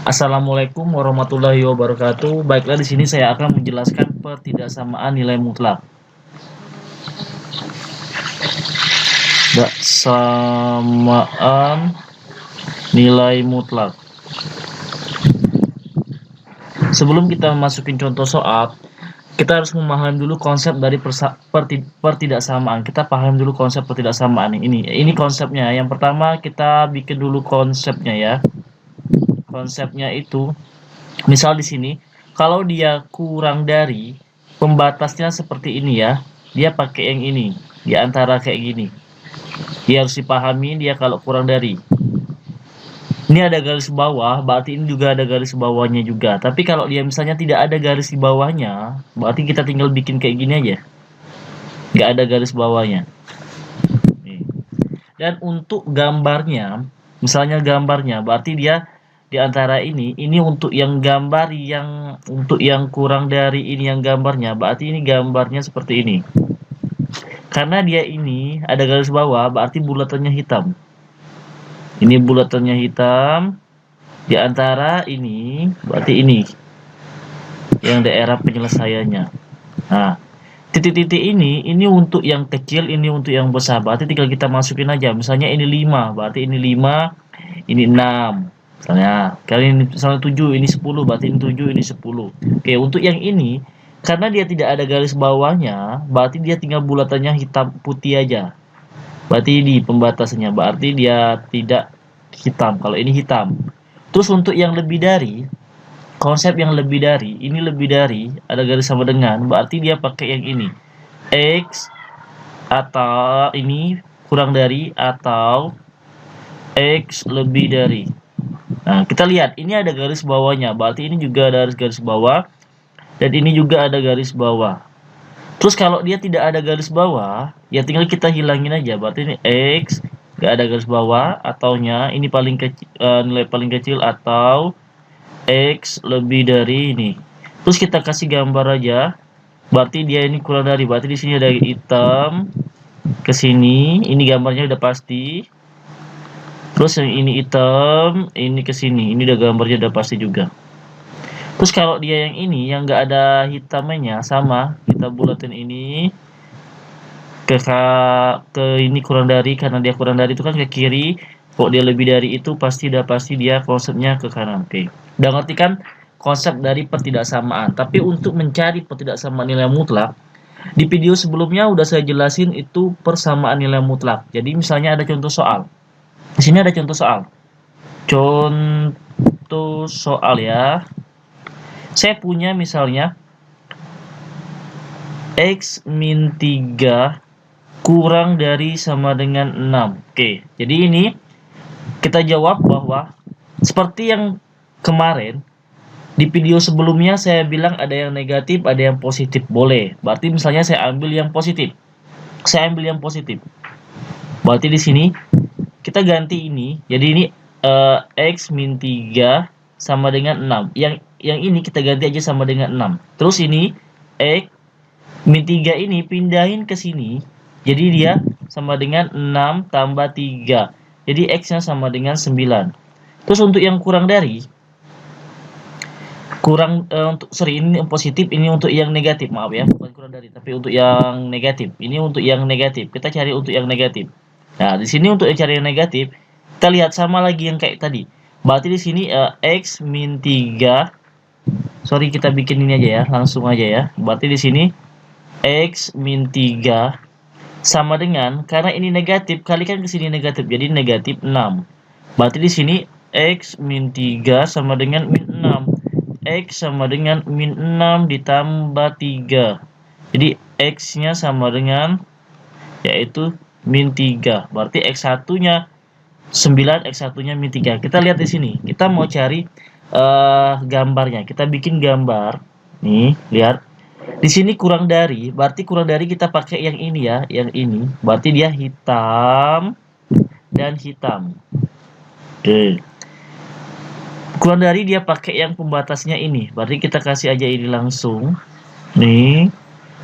Assalamualaikum warahmatullahi wabarakatuh. Baiklah, di sini saya akan menjelaskan pertidaksamaan nilai mutlak. Pertidaksamaan nilai mutlak. Sebelum kita masukin contoh soal, kita harus memahami dulu konsep dari pertidaksamaan. Kita paham dulu konsep pertidaksamaan ini. Ini konsepnya. Yang pertama kita bikin dulu konsepnya ya. Konsepnya itu, misal di sini, kalau dia kurang dari, pembatasnya seperti ini ya. Dia pakai yang ini, di antara kayak gini. Dia harus dipahami dia kalau kurang dari. Ini ada garis bawah, berarti ini juga ada garis bawahnya juga. Tapi kalau dia misalnya tidak ada garis di bawahnya, berarti kita tinggal bikin kayak gini aja. Nggak ada garis bawahnya. Dan untuk gambarnya, misalnya gambarnya, berarti dia di antara ini untuk yang gambar yang untuk yang kurang dari ini yang gambarnya, berarti ini gambarnya seperti ini. Karena dia ini ada garis bawah, berarti bulatannya hitam. Ini bulatannya hitam. Di antara ini, berarti ini yang daerah penyelesaiannya. Nah, titik-titik ini untuk yang kecil, ini untuk yang besar. Berarti tinggal kita masukin aja. Misalnya ini 5, berarti ini 5, ini 6. Misalnya, kali ini misalnya 7, ini 10, berarti ini 7, ini 10. Oke, untuk yang ini, karena dia tidak ada garis bawahnya, berarti dia tinggal bulatannya hitam putih aja. Berarti di pembatasannya, berarti dia tidak hitam. Kalau ini hitam. Terus untuk yang lebih dari, konsep yang lebih dari, ini lebih dari, ada garis sama dengan, berarti dia pakai yang ini. X atau ini kurang dari atau X lebih dari. Nah, kita lihat, ini ada garis bawahnya, berarti ini juga ada garis bawah, dan ini juga ada garis bawah. Terus kalau dia tidak ada garis bawah, ya tinggal kita hilangin aja. Berarti ini X, nggak ada garis bawah, ataunya ini paling kecil, nilai paling kecil, atau X lebih dari ini. Terus kita kasih gambar aja. Berarti dia ini kurang dari. Berarti di sini ada hitam ke sini. Ini gambarnya udah pasti. Terus yang ini hitam, ini ke sini. Ini udah gambarnya udah pasti juga. Terus kalau dia yang ini yang nggak ada hitamnya, sama kita bulatin ini ke ini kurang dari, karena dia kurang dari itu kan ke kiri. Kok dia lebih dari itu pasti dia konsepnya ke kanan. Oke. Udah ngerti kan konsep dari pertidaksamaan. Tapi untuk mencari pertidaksamaan nilai mutlak, di video sebelumnya udah saya jelasin itu persamaan nilai mutlak. Jadi misalnya ada contoh soal. Di sini ada contoh soal. Contoh soal ya. Saya punya misalnya X min 3 kurang dari sama dengan 6. Oke, jadi ini kita jawab bahwa seperti yang kemarin di video sebelumnya saya bilang ada yang negatif, ada yang positif. Boleh. Berarti misalnya saya ambil yang positif. Berarti di sini kita ganti ini. Jadi ini X min 3 sama dengan 6. Yang ini kita ganti aja sama dengan 6. Terus ini X min 3 ini pindahin ke sini. Jadi dia sama dengan 6 tambah 3. Jadi X-nya sama dengan 9. Terus untuk yang kurang dari, ini positif, ini untuk yang negatif. Maaf ya, bukan kurang dari, tapi untuk yang negatif. Ini untuk yang negatif. Kita cari untuk yang negatif. Nah, di sini untuk cari yang negatif, kita lihat sama lagi yang kayak tadi. Berarti di sini X min 3. Sorry, kita bikin ini aja ya, langsung aja ya. Berarti di sini X min 3 sama dengan, karena ini negatif, kalikan ke sini negatif, jadi negatif 6. Berarti di sini X min 3 sama dengan min 6. X sama dengan min 6 ditambah 3. Jadi X-nya sama dengan, yaitu min 3. Berarti X1-nya 9, X1-nya min 3. Kita lihat di sini. Kita mau cari gambarnya. Kita bikin gambar. Nih, lihat. Di sini kurang dari, berarti kurang dari kita pakai yang ini ya, yang ini. Berarti dia hitam dan hitam. Oke. Kurang dari dia pakai yang pembatasnya ini. Berarti kita kasih aja ini langsung. Nih.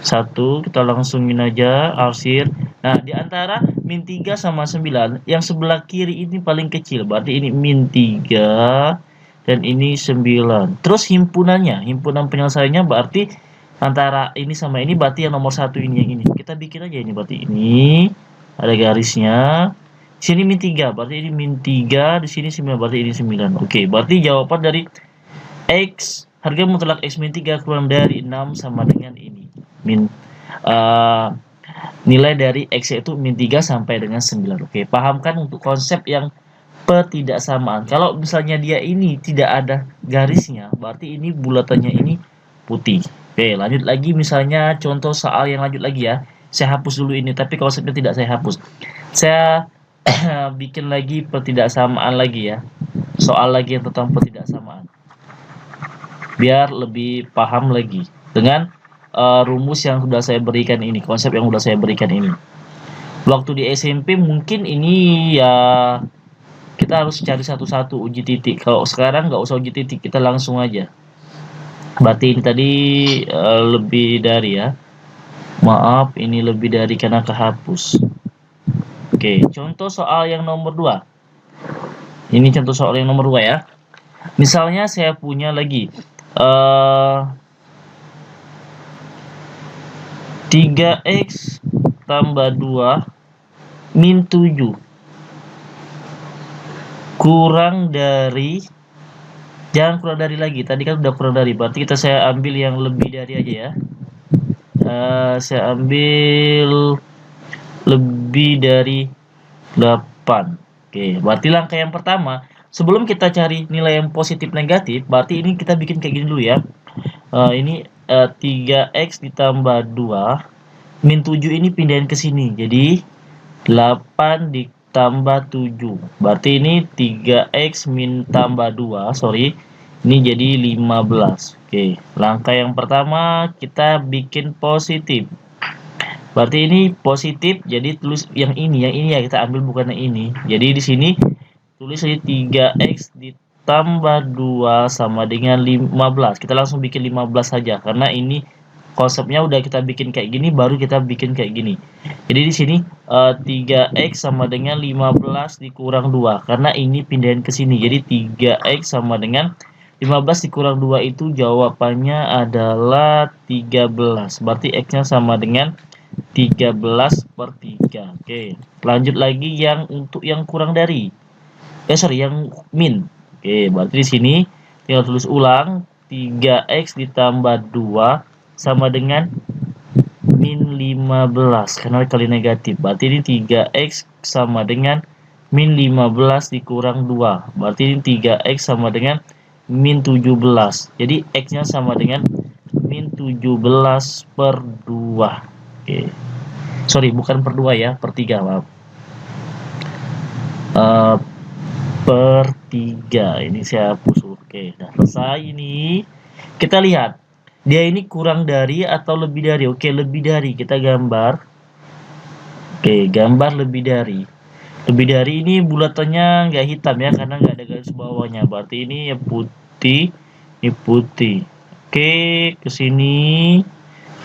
1, kita langsungin aja arsir. Nah, di antara min 3 sama 9, yang sebelah kiri ini paling kecil. Berarti ini min 3 dan ini 9. Terus himpunan penyelesaiannya berarti antara ini sama ini berarti yang nomor 1 ini yang ini. Kita bikin aja ini berarti ini ada garisnya. Sini min 3, berarti ini min 3, di sini 9, berarti ini 9. Oke, berarti jawaban dari X, harga mutlak X min 3 kurang dari 6 sama dengan ini. Nilai dari X itu min 3 sampai dengan 9. Oke, pahamkan untuk konsep yang ketidaksamaan. Kalau misalnya dia ini tidak ada garisnya, berarti ini bulatannya ini putih. Oke, lanjut lagi misalnya contoh soal yang lanjut lagi ya. Saya hapus dulu ini, tapi konsepnya tidak saya hapus. Saya bikin lagi ketidaksamaan lagi ya. Soal lagi yang tentang ketidaksamaan. Biar lebih paham lagi dengan rumus yang sudah saya berikan ini, konsep yang sudah saya berikan ini. Waktu di SMP mungkin ini ya kita harus cari satu-satu uji titik. Kalau sekarang nggak usah uji titik, kita langsung aja. Berarti ini tadi lebih dari ya. Maaf, ini lebih dari karena kehapus. Oke, contoh soal yang nomor 2. Ini contoh soal yang nomor 2 ya. Misalnya saya punya lagi 3x tambah 2 min 7 kurang dari, jangan kurang dari lagi, tadi kan udah kurang dari, berarti saya ambil yang lebih dari aja ya. Saya ambil lebih dari 8. Oke, berarti langkah yang pertama, sebelum kita cari nilai yang positif negatif, berarti ini kita bikin kayak gini dulu ya. Ini 3x ditambah 2 min 7 ini pindahin ke sini, jadi 8 ditambah 7, berarti ini 3x min tambah 2, sorry, ini jadi 15. Oke, langkah yang pertama kita bikin positif, berarti ini positif, jadi tulis yang ini ya kita ambil, bukan yang ini. Jadi di sini tulis aja 3x ditambah 2 sama dengan 15. Kita langsung bikin 15 saja karena ini konsepnya udah kita bikin kayak gini, baru kita bikin kayak gini. Jadi di sini 3x sama dengan 15 dikurang 2 karena ini pindahin ke sini. Jadi 3x sama dengan 15 dikurang 2 itu jawabannya adalah 13. Berarti x-nya sama dengan 13/3. Oke, lanjut lagi yang untuk yang kurang dari. Yang min. Oke, berarti di sini tinggal tulis ulang 3x ditambah 2 sama dengan min 15 karena kali negatif. Berarti ini 3x sama dengan min 15 dikurang 2. Berarti ini 3x sama dengan min 17. Jadi x-nya sama dengan min 17/2. Oke. Sorry, bukan per 2 ya, per 3, maaf. Per 3. Ini saya hapus. Oke, sudah selesai ini. Kita lihat dia ini kurang dari atau lebih dari. Oke, lebih dari, kita gambar. Oke, gambar lebih dari. Lebih dari ini bulatannya nggak hitam ya, karena nggak ada garis bawahnya. Berarti ini ya putih, ini putih. Oke, ke sini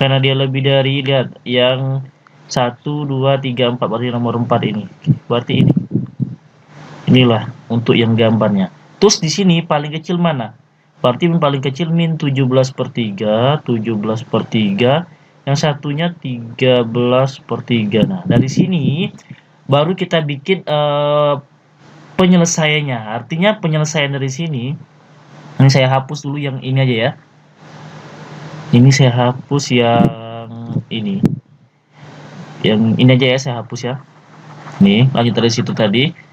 karena dia lebih dari, lihat yang 1 2 3 4, berarti nomor 4 ini. Berarti ini. Inilah untuk yang gambarnya. Terus di sini paling kecil mana? Berarti paling kecil min 17/3, 17/3, yang satunya 13/3. Nah, dari sini baru kita bikin penyelesaiannya. Artinya penyelesaian dari sini, ini saya hapus dulu yang ini aja ya. Ini saya hapus yang ini. Yang ini aja ya, saya hapus ya. Nih, lanjut dari situ tadi.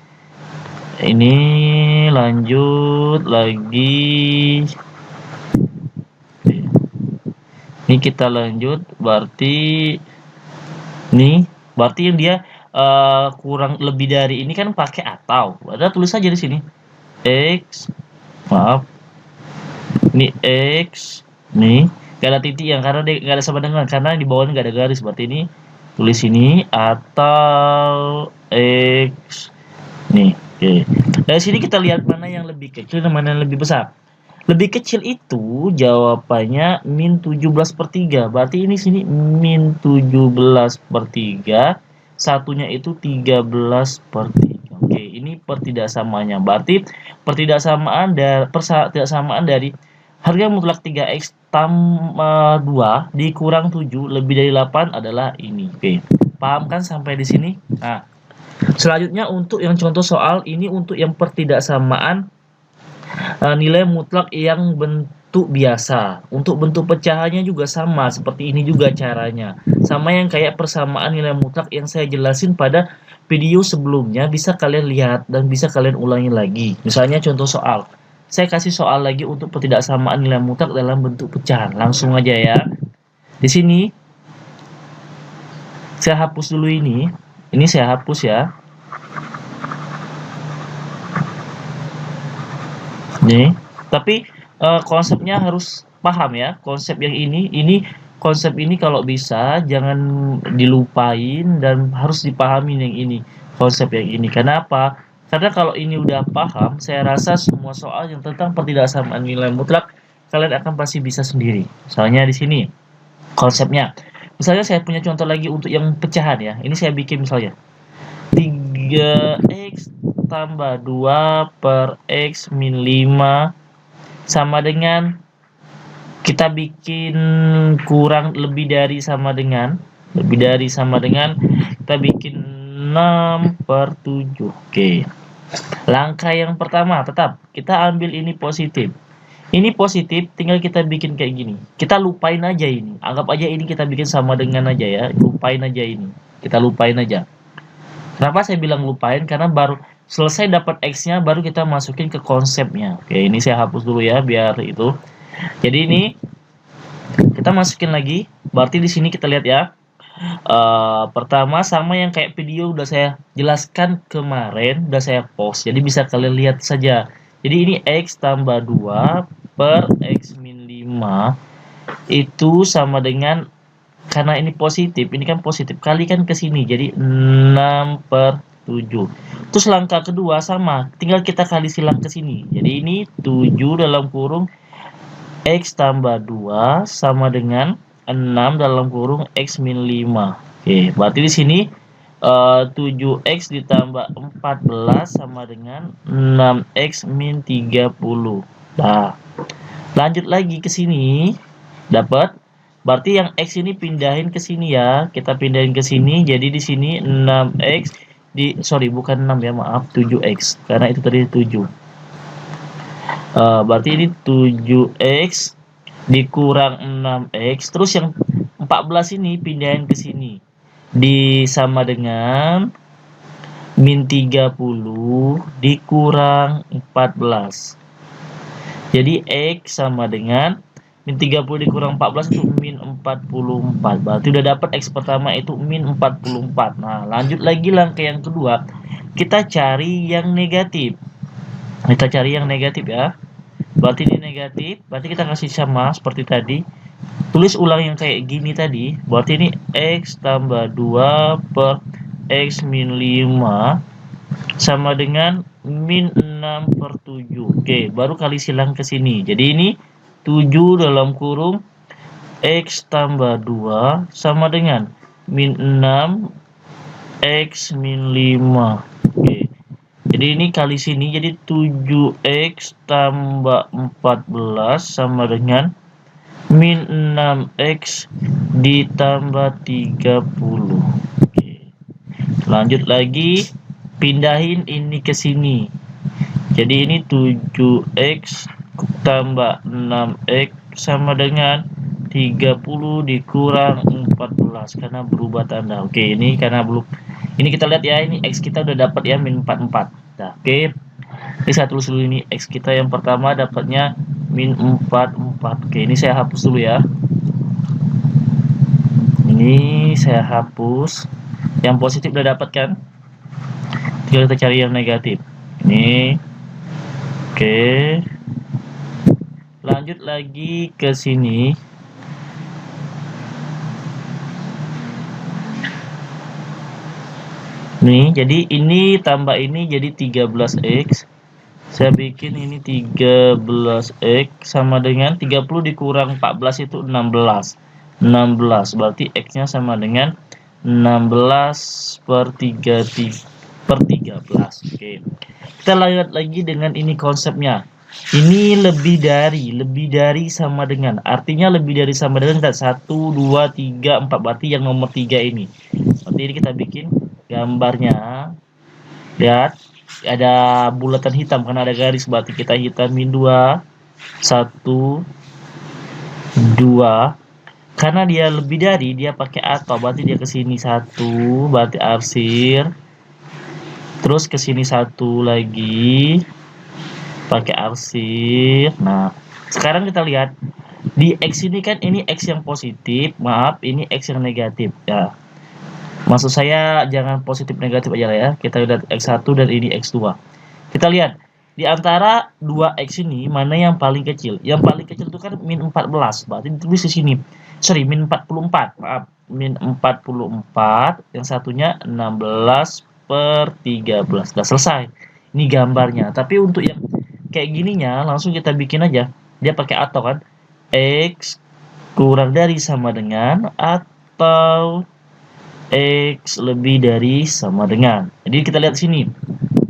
Ini lanjut lagi. Ini kita lanjut, berarti nih, berarti yang dia kurang lebih dari ini kan pakai atau. Ada tulis aja di sini. X, maaf. Ini X, nih, gak ada titik yang karena dia gak ada sama dengan, karena di bawahnya gak ada garis. Berarti ini tulis ini atau X, nih. Oke. Dari sini kita lihat mana yang lebih kecil dan mana yang lebih besar. Lebih kecil itu jawabannya min 17/3. Berarti ini sini min 17/3. Satunya itu 13/3. Oke, ini pertidaksamanya. Berarti pertidaksamaan dari harga mutlak 3x tambah 2 dikurang 7 lebih dari 8 adalah ini. Oke. Paham kan sampai di sini? Nah, selanjutnya untuk yang contoh soal ini untuk yang pertidaksamaan nilai mutlak yang bentuk biasa. Untuk bentuk pecahannya juga sama, seperti ini juga caranya. Sama yang kayak persamaan nilai mutlak yang saya jelasin pada video sebelumnya, bisa kalian lihat dan bisa kalian ulangi lagi. Misalnya contoh soal. Saya kasih soal lagi untuk pertidaksamaan nilai mutlak dalam bentuk pecahan. Langsung aja ya. Di sini saya hapus dulu ini. Ini saya hapus ya. Nih, tapi konsepnya harus paham ya. Konsep yang konsep ini kalau bisa jangan dilupain dan harus dipahami yang ini. Konsep yang ini. Kenapa? Karena kalau ini udah paham, saya rasa semua soal yang tentang pertidaksamaan nilai mutlak kalian akan pasti bisa sendiri. Misalnya di sini konsepnya. Misalnya saya punya contoh lagi untuk yang pecahan ya. Ini saya bikin misalnya 3x tambah 2 per x min 5 sama dengan, kita bikin kurang lebih dari sama dengan kita bikin 6 per 7. Oke. Langkah yang pertama tetap kita ambil ini positif. Ini positif, tinggal kita bikin kayak gini. Kita lupain aja ini. Anggap aja ini kita bikin sama dengan aja ya. Lupain aja ini. Kita lupain aja. Kenapa saya bilang lupain? Karena baru selesai dapat X-nya, baru kita masukin ke konsepnya. Oke, ini saya hapus dulu ya, biar itu. Jadi ini kita masukin lagi. Berarti di sini kita lihat ya. Pertama sama yang kayak video udah saya jelaskan kemarin, udah saya post. Jadi bisa kalian lihat saja. Jadi ini X tambah 2 per X min 5 itu sama dengan, karena ini positif, ini kan positif, kalikan ke sini jadi 6 per 7. Terus langkah kedua sama, tinggal kita kali silang ke sini. Jadi ini 7 dalam kurung X tambah 2 sama dengan 6 dalam kurung X min 5. Oke, berarti di sini 7x ditambah 14 sama dengan 6x min 30. Nah, lanjut lagi ke sini, dapat. Berarti yang x ini pindahin ke sini ya. Kita pindahin ke sini. Jadi di sini 6x bukan 6 ya, maaf, 7x. Karena itu tadi 7. Berarti ini 7x dikurang 6x. Terus yang 14 ini pindahin ke sini. Sama dengan min 30 dikurang 14. Jadi X sama dengan min 30 dikurang 14 itu min 44. Berarti udah dapat X pertama itu min 44. Nah, lanjut lagi langkah yang kedua. Kita cari yang negatif. Kita cari yang negatif ya. Berarti ini negatif. Berarti kita kasih sama seperti tadi. Tulis ulang yang kayak gini tadi. Berarti ini X tambah 2 per X min 5 sama dengan min 6 per 7. Oke, baru kali silang ke sini. Jadi ini 7 dalam kurung X tambah 2 sama dengan min 6 X min 5. Oke. Jadi ini kali sini jadi 7X tambah 14 sama dengan min 6x ditambah 30. Oke. Lanjut lagi, pindahin ini ke sini. Jadi ini 7x tambah 6x sama dengan 30 dikurang 14 karena berubah tanda. Oke, ini karena belum. Ini kita lihat ya, ini x kita udah dapat ya min 44. Nah, oke. Ini saya tulis dulu, ini X kita yang pertama dapatnya min 44. Oke, ini saya hapus dulu ya. Ini saya hapus. Yang positif udah dapat kan? Tinggal kita cari yang negatif. Ini. Oke. Lanjut lagi ke sini. Nih, jadi ini tambah ini jadi 13x. Saya bikin ini 13x sama dengan 30 dikurang 14 itu 16. 16 berarti x-nya sama dengan 16 per 33. per 13. Oke. Kita lihat lagi dengan ini konsepnya. Ini lebih dari sama dengan. Artinya lebih dari sama dengan 1, 2, 3, 4. Berarti yang nomor 3 ini. Berarti ini kita bikin gambarnya. Lihat, ada bulatan hitam karena ada garis. Berarti kita hitamin 2, 1, 2. Karena dia lebih dari, dia pakai atau. Berarti dia ke sini 1, berarti arsir. Terus ke sini 1 lagi. Pakai arsir. Nah, sekarang kita lihat di X ini kan ini X yang positif, maaf, ini X yang negatif ya. Maksud saya jangan positif negatif aja lah ya. Kita lihat X1 dan ini X2. Kita lihat di antara 2X ini mana yang paling kecil? Yang paling kecil itu kan min 14. Berarti ditulis di sini. Sorry, min 44. Maaf, min 44. Yang satunya 16 per 13. Sudah selesai. Ini gambarnya. Tapi untuk yang kayak gininya langsung kita bikin aja. Dia pakai atau kan. X kurang dari sama dengan atau X lebih dari sama dengan. Jadi kita lihat sini.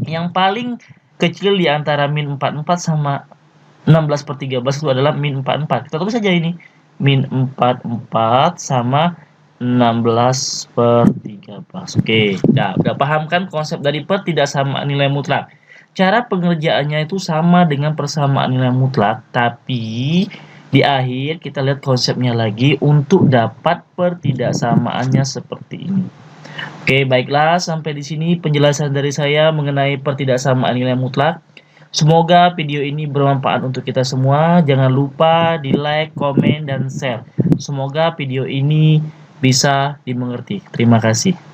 Yang paling kecil di antara min 44 sama 16 per 13 itu adalah min 44. Kita tulis saja ini. Min 44 sama 16 per 13. Oke, udah paham kan konsep dari per tidak sama nilai mutlak. Cara pengerjaannya itu sama dengan persamaan nilai mutlak, tapi di akhir kita lihat konsepnya lagi untuk dapat pertidaksamaannya seperti ini. Oke, baiklah, sampai di sini penjelasan dari saya mengenai pertidaksamaan nilai mutlak. Semoga video ini bermanfaat untuk kita semua. Jangan lupa di like, komen, dan share. Semoga video ini bisa dimengerti. Terima kasih.